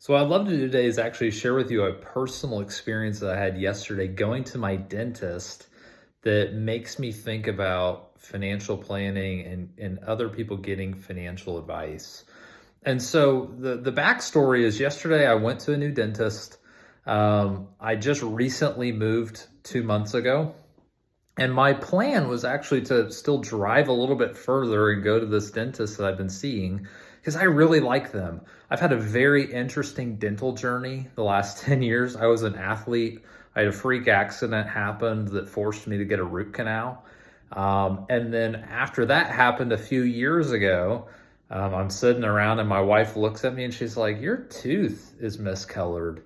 So what I'd love to do today is actually share with you a personal experience that I had yesterday going to my dentist that makes me think about financial planning and other people getting financial advice. And so the backstory is yesterday I went to a new dentist. I just recently moved 2 months ago. And my plan was actually to still drive a little bit further and go to this dentist that I've been seeing because I really like them. I've had a very interesting dental journey the last 10 years. I was an athlete. I had a freak accident happened that forced me to get a root canal. And then after that happened a few years ago, I'm sitting around and my wife looks at me and she's like, "Your tooth is miscolored."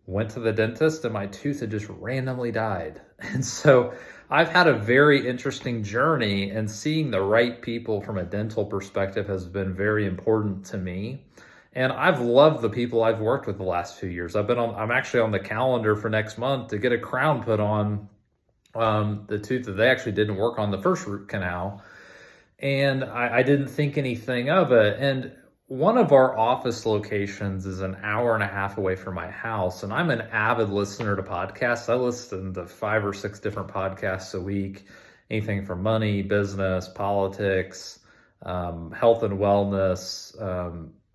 Went to the dentist and my tooth had just randomly died. And so I've had a very interesting journey, and seeing the right people from a dental perspective has been very important to me. And I've loved the people I've worked with the last few years. I'm actually on the calendar for next month to get a crown put on the tooth that they actually didn't work on the first root canal. And I didn't think anything of it. And one of our office locations is an hour and a half away from my house, and I'm an avid listener to podcasts. I listen to 5 or 6 different podcasts a week, anything from money, business, politics, health and wellness,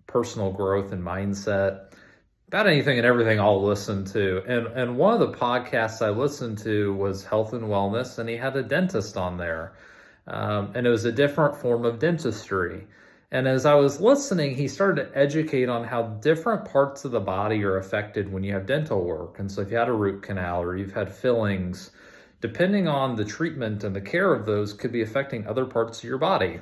personal growth and mindset, about anything and everything I'll listen to. And one of the podcasts I listened to was health and wellness, and he had a dentist on there. And it was a different form of dentistry. And as I was listening, he started to educate on how different parts of the body are affected when you have dental work. And so if you had a root canal or you've had fillings, depending on the treatment and the care of those could be affecting other parts of your body.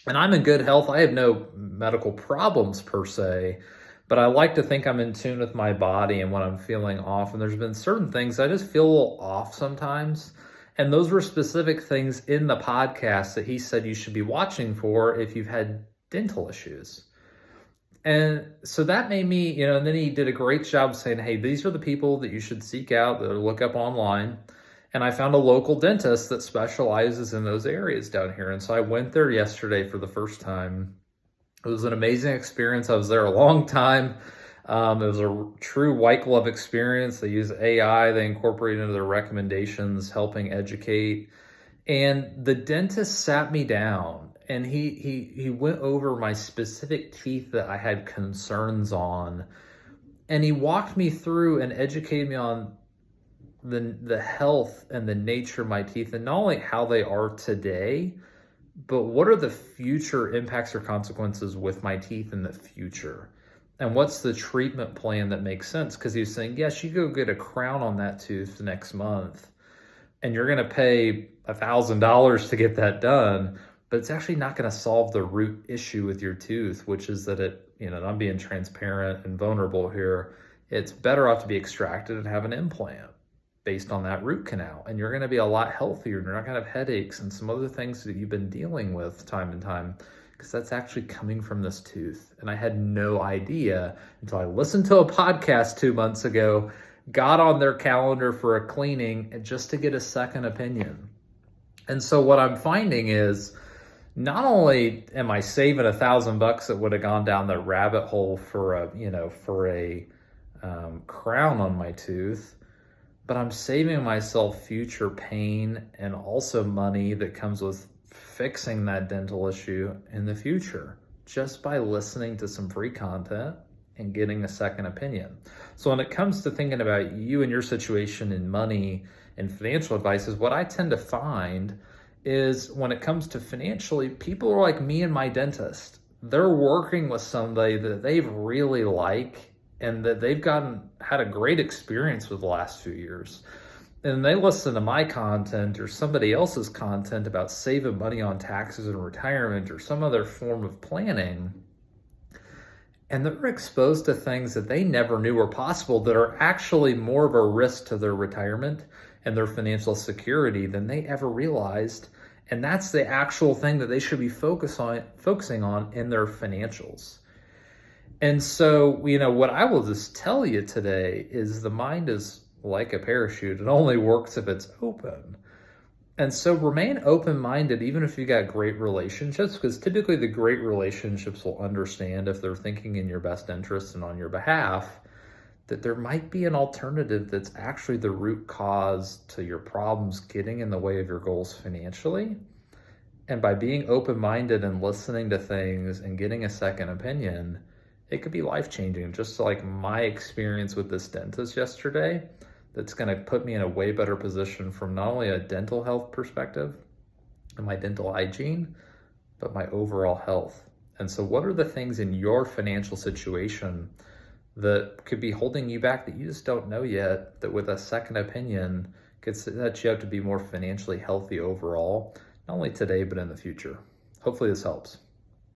And I'm in good health. I have no medical problems per se, but I like to think I'm in tune with my body and when I'm feeling off. And there's been certain things I just feel a little off sometimes. And those were specific things in the podcast that he said you should be watching for if you've had dental issues. And so that made me, and then he did a great job saying, hey, these are the people that you should seek out, that look up online. And I found a local dentist that specializes in those areas down here. And so I went there yesterday for the first time. It was an amazing experience. I was there a long time. It was a true white glove experience. They use AI, they incorporate into their recommendations, helping educate. And the dentist sat me down and he went over my specific teeth that I had concerns on. And he walked me through and educated me on the health and the nature of my teeth, and not only how they are today, but what are the future impacts or consequences with my teeth in the future. And what's the treatment plan that makes sense? Because he was saying, yes, you go get a crown on that tooth next month, and you're going to pay $1,000 to get that done, but it's actually not going to solve the root issue with your tooth, which is that I'm being transparent and vulnerable here. It's better off to be extracted and have an implant based on that root canal. And you're going to be a lot healthier, and you're not going to have headaches and some other things that you've been dealing with time and time, because that's actually coming from this tooth. And I had no idea until I listened to a podcast 2 months ago, got on their calendar for a cleaning, and just to get a second opinion. And so what I'm finding is, not only am I saving $1,000 that would have gone down the rabbit hole for a crown on my tooth, but I'm saving myself future pain and also money that comes with fixing that dental issue in the future, just by listening to some free content and getting a second opinion. So when it comes to thinking about you and your situation in money and financial advice, is what I tend to find is when it comes to financially, people are like me and my dentist. They're working with somebody that they really like and that they've had a great experience with the last few years. And they listen to my content or somebody else's content about saving money on taxes and retirement or some other form of planning, and they're exposed to things that they never knew were possible that are actually more of a risk to their retirement and their financial security than they ever realized. And that's the actual thing that they should be focusing on in their financials. And so, what I will just tell you today is the mind is like a parachute. It only works if it's open. And so remain open-minded, even if you got great relationships, because typically the great relationships will understand if they're thinking in your best interest and on your behalf, that there might be an alternative that's actually the root cause to your problems getting in the way of your goals financially. And by being open-minded and listening to things and getting a second opinion, it could be life-changing. Just like my experience with this dentist yesterday, that's going to put me in a way better position from not only a dental health perspective and my dental hygiene, but my overall health. And so what are the things in your financial situation that could be holding you back that you just don't know yet, that with a second opinion could set you up to be more financially healthy overall, not only today, but in the future? Hopefully this helps.